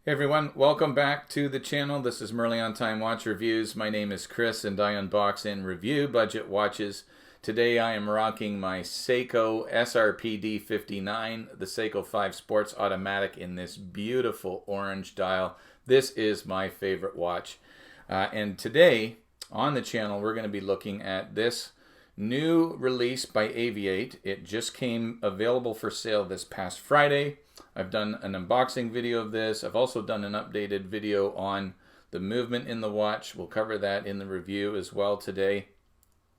Hey everyone, welcome back to the channel. This is Merely on Time Watch Reviews. My name is Chris and I unbox and review budget watches. Today I am rocking my Seiko SRPD 59, the Seiko 5 Sports Automatic in this beautiful orange dial. This is my favorite watch. And today on the channel we're going to be looking at this new release by AVI-8. It just came available for sale this past Friday. I've done an unboxing video of this. I've also done an updated video on the movement in the watch. We'll cover that in the review as well today.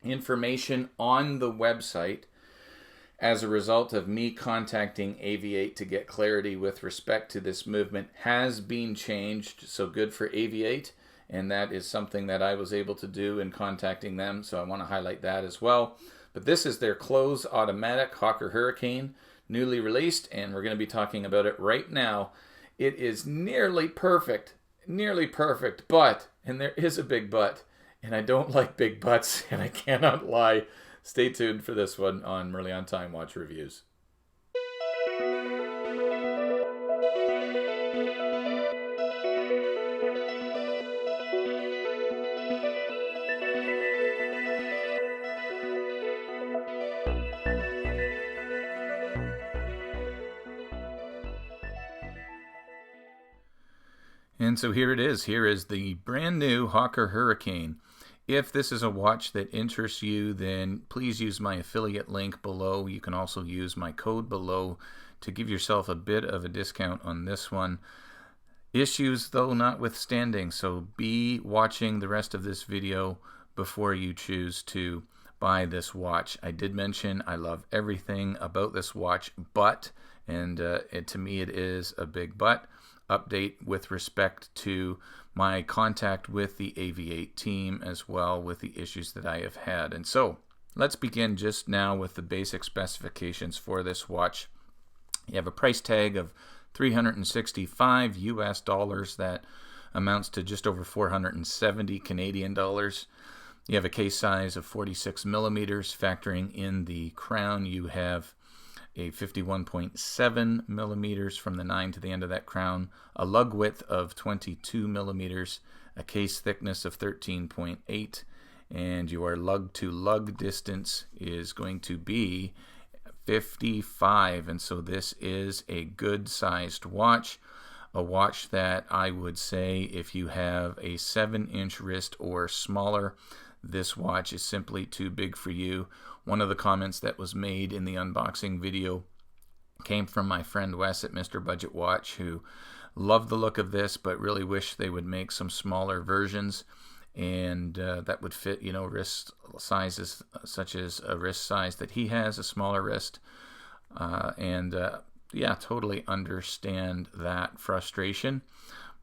Information on the website as a result of me contacting AVI-8 to get clarity with respect to this movement has been changed. So good for AVI-8, and that is something that I was able to do in contacting them. So I want to highlight that as well. But this is their Clowes Automatic Hawker Hurricane, newly released, and we're going to be talking about it right now. It is nearly perfect, but, and there is a big but, and I don't like big buts, and I cannot lie. Stay tuned for this one on Merely on Time Watch Reviews. And so here it is. Here is the brand new Hawker Hurricane. If this is a watch that interests you, then please use my affiliate link below. You can also use my code below to give yourself a bit of a discount on this one. Issues, though, notwithstanding, so be watching the rest of this video before you choose to buy this watch. I did mention I love everything about this watch, but, and to me it is a big but, update with respect to my contact with the AVI-8 team as well with the issues that I have had. And so let's begin just now with the basic specifications for this watch. You have a price tag of $365 US dollars. That amounts to just over 470 Canadian dollars. You have a case size of 46 millimeters. Factoring in the crown, you have a 51.7 millimeters from the 9 to the end of that crown, a lug width of 22 millimeters, a case thickness of 13.8, and your lug to lug distance is going to be 55. And so this is a good sized watch, a watch that I would say if you have a 7-inch wrist or smaller, this watch is simply too big for you. One of the comments that was made in the unboxing video came from my friend Wes at Mr. Budget Watch, who loved the look of this but really wished they would make some smaller versions and that would fit, you know, wrist sizes such as a wrist size that he has, a smaller wrist. Yeah, totally understand that frustration.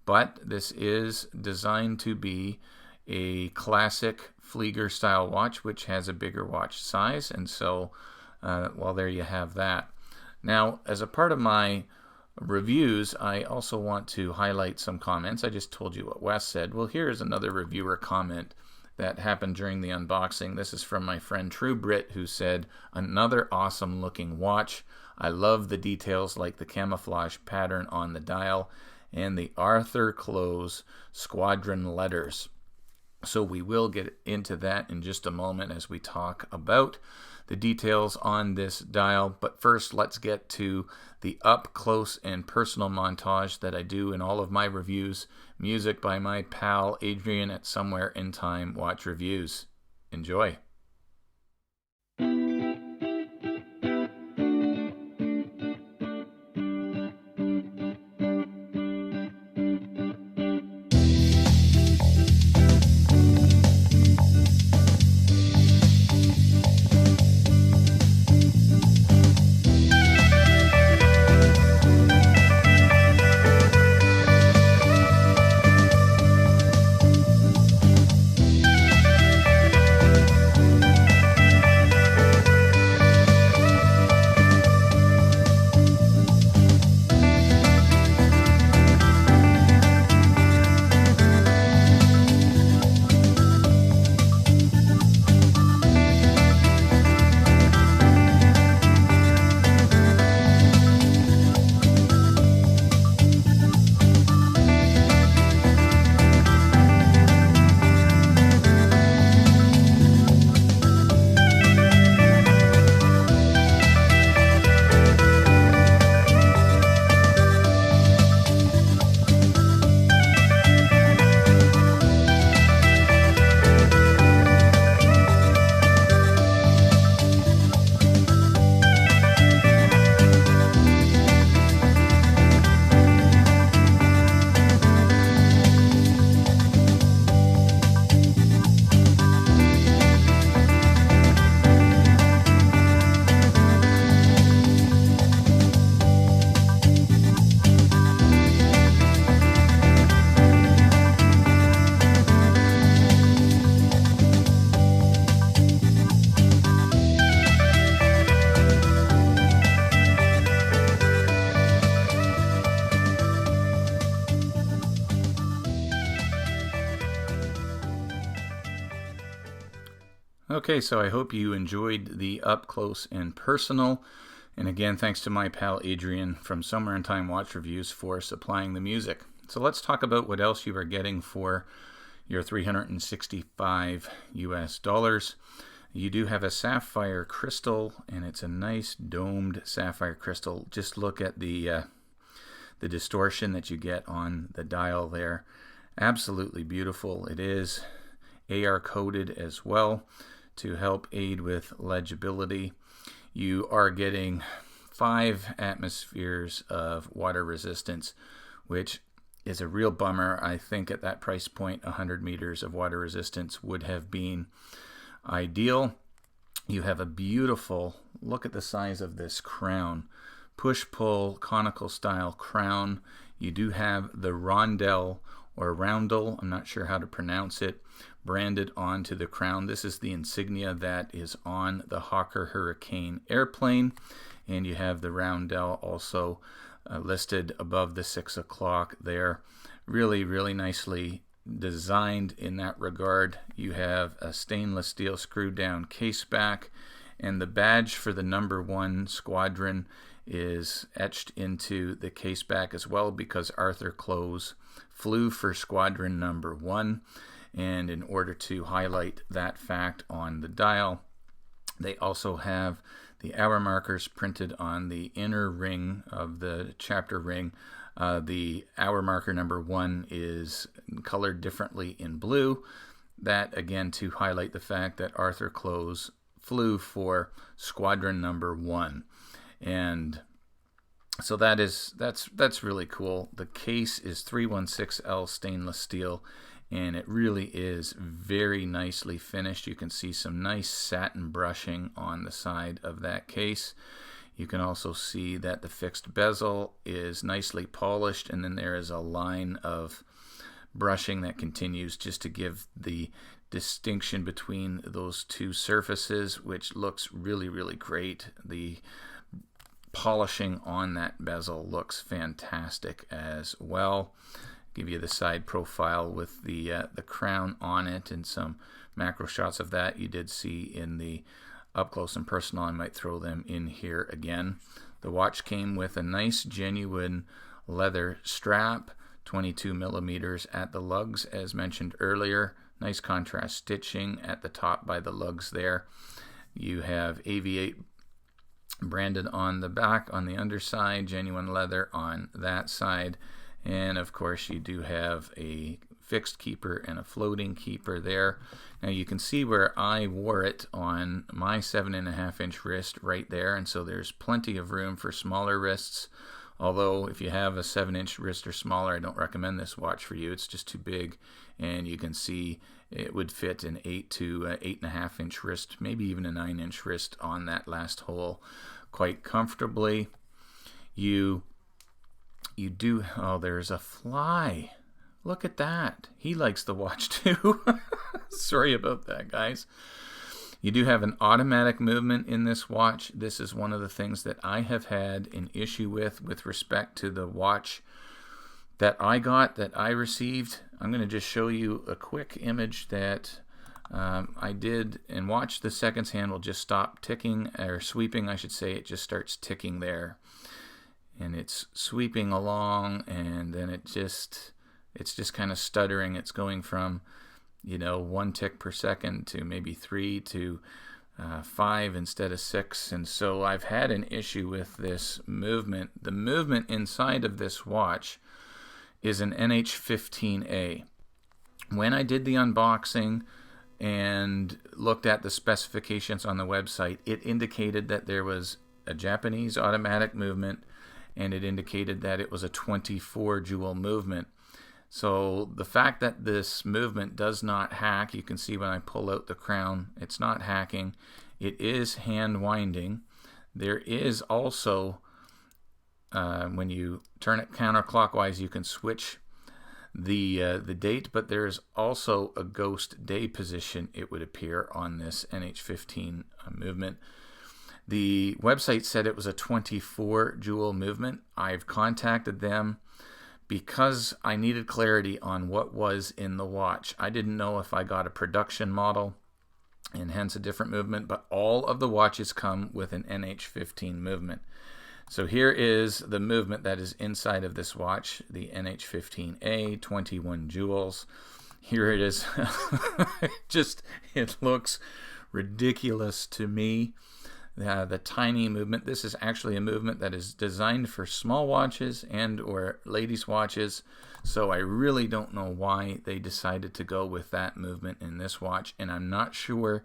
But this is designed to be a classic Flieger style watch, which has a bigger watch size, and so well, there you have that. Now, as a part of my reviews, I also want to highlight some comments. I just told you what Wes said. Well, here is another reviewer comment that happened during the unboxing. This is from my friend True Brit, who said, "Another awesome looking watch. I love the details like the camouflage pattern on the dial and the Arthur Clowes squadron letters." So we will get into that in just a moment as we talk about the details on this dial. But first, let's get to the up close and personal montage that I do in all of my reviews. Music by my pal Adrian at Somewhere in Time Watch Reviews. Enjoy. Okay, so I hope you enjoyed the up close and personal. And again, thanks to my pal Adrian from Somewhere in Time Watch Reviews for supplying the music. So let's talk about what else you are getting for your $365 US. You do have a sapphire crystal, and it's a nice domed sapphire crystal. Just look at the distortion that you get on the dial there. Absolutely beautiful. It is AR coated as well to help aid with legibility. You are getting 5 atmospheres of water resistance, which is a real bummer. I think at that price point, 100 meters of water resistance would have been ideal. You have a beautiful, look at the size of this crown, push-pull conical style crown. You do have the rondelle or roundel, I'm not sure how to pronounce it, branded onto the crown. This is the insignia that is on the Hawker Hurricane airplane, and you have the roundel also listed above the 6 o'clock there. Really, really nicely designed in that regard. You have a stainless steel screw down case back, and the badge for the number 1 squadron is etched into the case back as well, because Arthur Clowes flew for squadron number 1, and in order to highlight that fact on the dial, they also have the hour markers printed on the inner ring of the chapter ring. The hour marker number 1 is colored differently in blue. That again to highlight the fact that Arthur Clowes flew for squadron number 1, and so that's really cool. The case is 316L stainless steel, and it really is very nicely finished. You can see some nice satin brushing on the side of that case. You can also see that the fixed bezel is nicely polished, and then there is a line of brushing that continues just to give the distinction between those two surfaces, which looks really, really great. The polishing on that bezel looks fantastic as well. Give you the side profile with the crown on it and some macro shots of that you did see in the up close and personal. I might throw them in here again. The watch came with a nice genuine leather strap, 22 millimeters at the lugs as mentioned earlier. Nice contrast stitching at the top by the lugs there. You have AVI-8 branded on the back, on the underside, genuine leather on that side. And of course you do have a fixed keeper and a floating keeper there. Now you can see where I wore it on my 7.5-inch wrist right there, and so there's plenty of room for smaller wrists. Although if you have a 7-inch wrist or smaller, I don't recommend this watch for you. It's just too big, and you can see it would fit an 8 to 8.5-inch wrist, maybe even a 9-inch wrist on that last hole quite comfortably. You do, oh, there's a fly. Look at that. He likes the watch too. Sorry about that, guys. You do have an automatic movement in this watch. This is one of the things that I have had an issue with respect to the watch that I got, that I received. I'm going to just show you a quick image that I did, and watch the seconds hand will just stop ticking, or sweeping I should say. It just starts ticking there, and it's sweeping along, and then it's just kind of stuttering. It's going from 1 tick per second to maybe 3 to 5 instead of 6, and so I've had an issue with this movement. The movement inside of this watch is an NH15A. When I did the unboxing and looked at the specifications on the website, it indicated that there was a Japanese automatic movement, and it indicated that it was a 24 jewel movement. So the fact that this movement does not hack, you can see when I pull out the crown, it's not hacking. It is hand winding. There is also, when you turn it counterclockwise, you can switch the date, but there's also a ghost day position, it would appear, on this NH15 movement. The website said it was a 24 jewel movement. I've contacted them because I needed clarity on what was in the watch. I didn't know if I got a production model, and hence a different movement, but all of the watches come with an NH15 movement. So here is the movement that is inside of this watch, the NH15A, 21 joules. Here it is. It looks ridiculous to me. The tiny movement. This is actually a movement that is designed for small watches and or ladies' watches. So I really don't know why they decided to go with that movement in this watch. And I'm not sure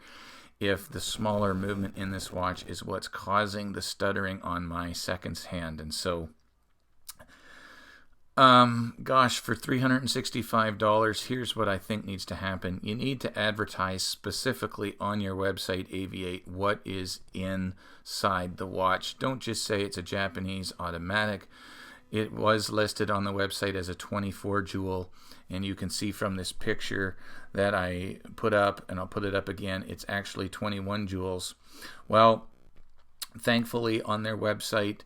if the smaller movement in this watch is what's causing the stuttering on my seconds hand. And so, gosh, for $365, here's what I think needs to happen. You need to advertise specifically on your website, AVI-8, what is inside the watch. Don't just say it's a Japanese automatic. It was listed on the website as a 24 joule, and you can see from this picture that I put up, and I'll put it up again, it's actually 21 joules. Well, thankfully on their website,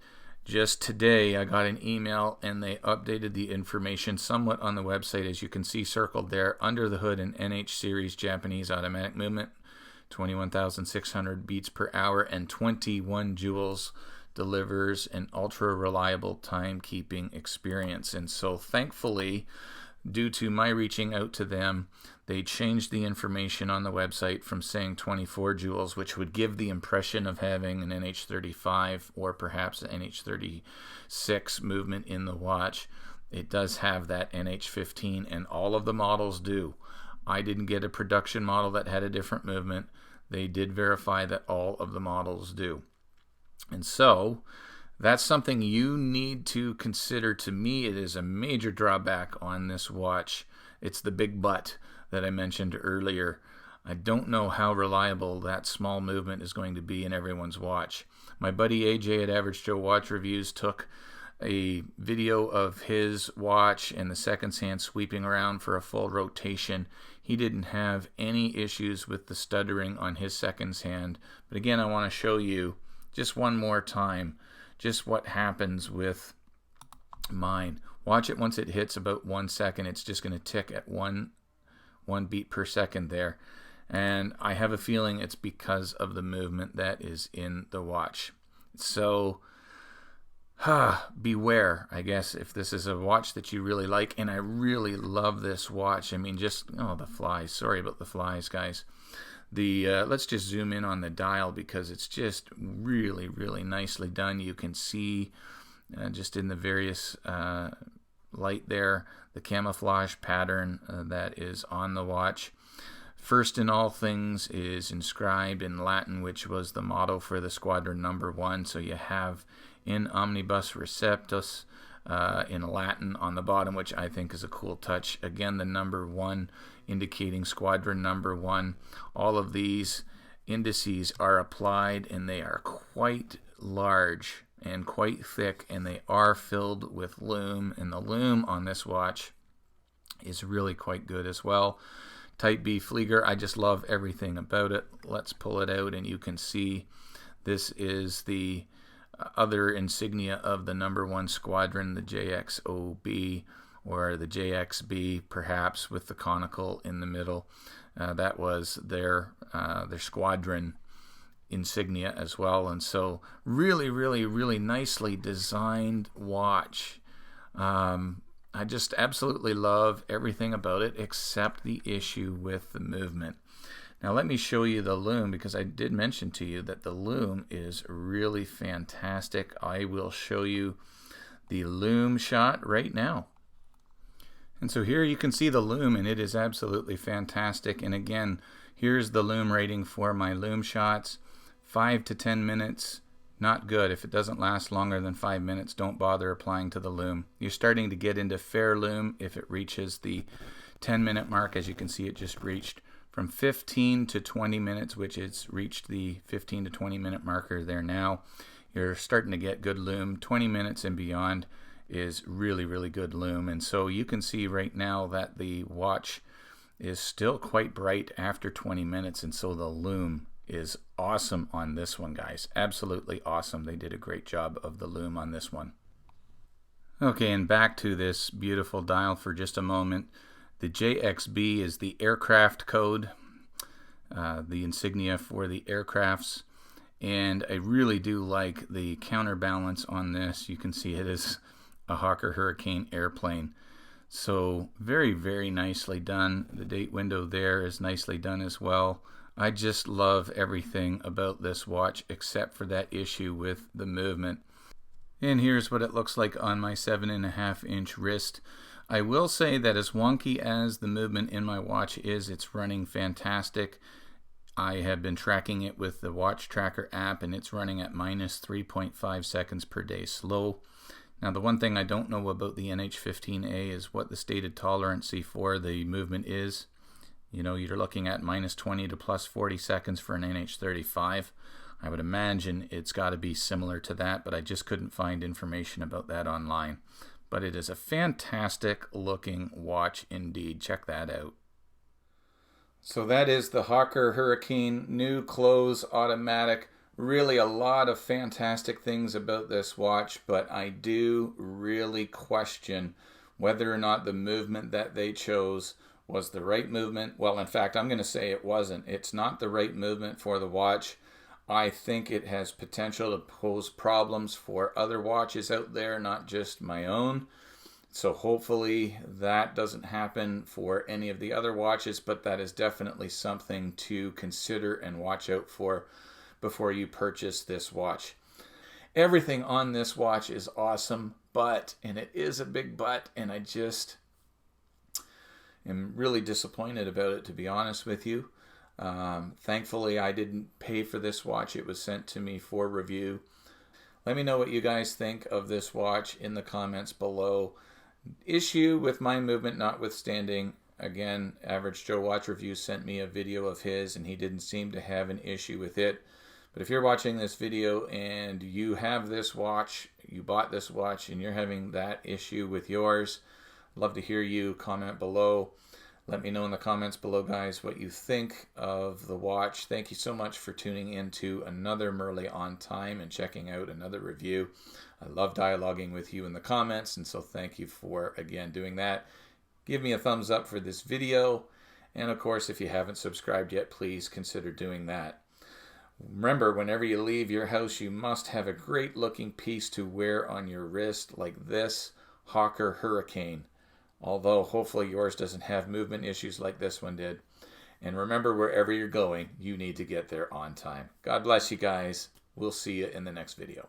just today I got an email and they updated the information somewhat on the website, as you can see circled there, under the hood an NH series Japanese automatic movement, 21,600 beats per hour and 21 joules, delivers an ultra reliable timekeeping experience. And so thankfully, due to my reaching out to them, they changed the information on the website from saying 24 joules, which would give the impression of having an NH35 or perhaps an NH36 movement in the watch. It does have that NH15, and all of the models do. I didn't get a production model that had a different movement. They did verify that all of the models do. And so that's something you need to consider. To me, it is a major drawback on this watch. It's the big but that I mentioned earlier. I don't know how reliable that small movement is going to be in everyone's watch. My buddy AJ at Average Joe Watch Reviews took a video of his watch and the seconds hand sweeping around for a full rotation. He didn't have any issues with the stuttering on his seconds hand. But again, I want to show you just one more time just what happens with mine. Watch it once it hits about 1 second. It's just going to tick at one beat per second there. And I have a feeling it's because of the movement that is in the watch. So beware, I guess, if this is a watch that you really like. And I really love this watch. I mean, just, oh, the flies. Sorry about the flies, guys. Let's just zoom in on the dial because it's just really, really nicely done. You can see just in the various light there, the camouflage pattern that is on the watch. First in all things is inscribed in Latin, which was the motto for the squadron number 1. So you have in omnibus receptus in Latin on the bottom, which I think is a cool touch. Again, the number 1 indicating squadron number 1. All of these indices are applied, and they are quite large and quite thick, and they are filled with lume, and the lume on this watch is really quite good as well. Type B Flieger, I just love everything about it. Let's pull it out, and you can see this is the other insignia of the number 1 squadron, the JXOB, or the JXB, perhaps, with the conical in the middle. That was their squadron insignia as well. And so really, really, really nicely designed watch. I just absolutely love everything about it except the issue with the movement. Now let me show you the lume, because I did mention to you that the lume is really fantastic. I will show you the lume shot right now. And so here you can see the lume, and it is absolutely fantastic. And again, here's the lume rating for my lume shots. 5 to 10 minutes, not good. If it doesn't last longer than 5 minutes, don't bother applying to the lume. You're starting to get into fair lume if it reaches the 10-minute mark. As you can see, it just reached from 15 to 20 minutes, which it's reached the 15 to 20 minute marker there now. You're starting to get good lume. 20 minutes and beyond is really, really good lume. And so you can see right now that the watch is still quite bright after 20 minutes, and so the lume is awesome on this one, guys. Absolutely awesome. They did a great job of the lume on this one. Okay, and back to this beautiful dial for just a moment. The JXB is the aircraft code. the insignia for the aircrafts. And I really do like the counterbalance on this. You can see it is a Hawker Hurricane airplane. So very, very nicely done. The date window there is nicely done as well. I just love everything about this watch except for that issue with the movement. And here's what it looks like on my 7.5-inch wrist. I will say that as wonky as the movement in my watch is, it's running fantastic. I have been tracking it with the Watch Tracker app, and it's running at minus 3.5 seconds per day slow. Now, the one thing I don't know about the NH15A is what the stated tolerancy for the movement is. You know, you're looking at minus 20 to plus 40 seconds for an NH35. I would imagine it's got to be similar to that, but I just couldn't find information about that online. But it is a fantastic looking watch indeed. Check that out. So that is the Hawker Hurricane new Clowes automatic. Really a lot of fantastic things about this watch, but I do really question whether or not the movement that they chose was the right movement. Well, in fact, I'm going to say it wasn't. It's not the right movement for the watch. I think it has potential to pose problems for other watches out there, not just my own. So hopefully that doesn't happen for any of the other watches, but that is definitely something to consider and watch out for before you purchase this watch. Everything on this watch is awesome, but, and it is a big but, and I just am really disappointed about it, to be honest with you. Thankfully, I didn't pay for this watch. It was sent to me for review. Let me know what you guys think of this watch in the comments below. Issue with my movement notwithstanding, again, Average Joe Watch Review sent me a video of his and he didn't seem to have an issue with it. But if you're watching this video and you have this watch, you bought this watch and you're having that issue with yours, I'd love to hear you comment below. Let me know in the comments below, guys, what you think of the watch. Thank you so much for tuning in to another Merle on Time and checking out another review. I love dialoguing with you in the comments, and so thank you for, again, doing that. Give me a thumbs up for this video, and of course, if you haven't subscribed yet, please consider doing that. Remember, whenever you leave your house, you must have a great-looking piece to wear on your wrist like this Hawker Hurricane. Although hopefully yours doesn't have movement issues like this one did. And remember, wherever you're going, you need to get there on time. God bless you guys. We'll see you in the next video.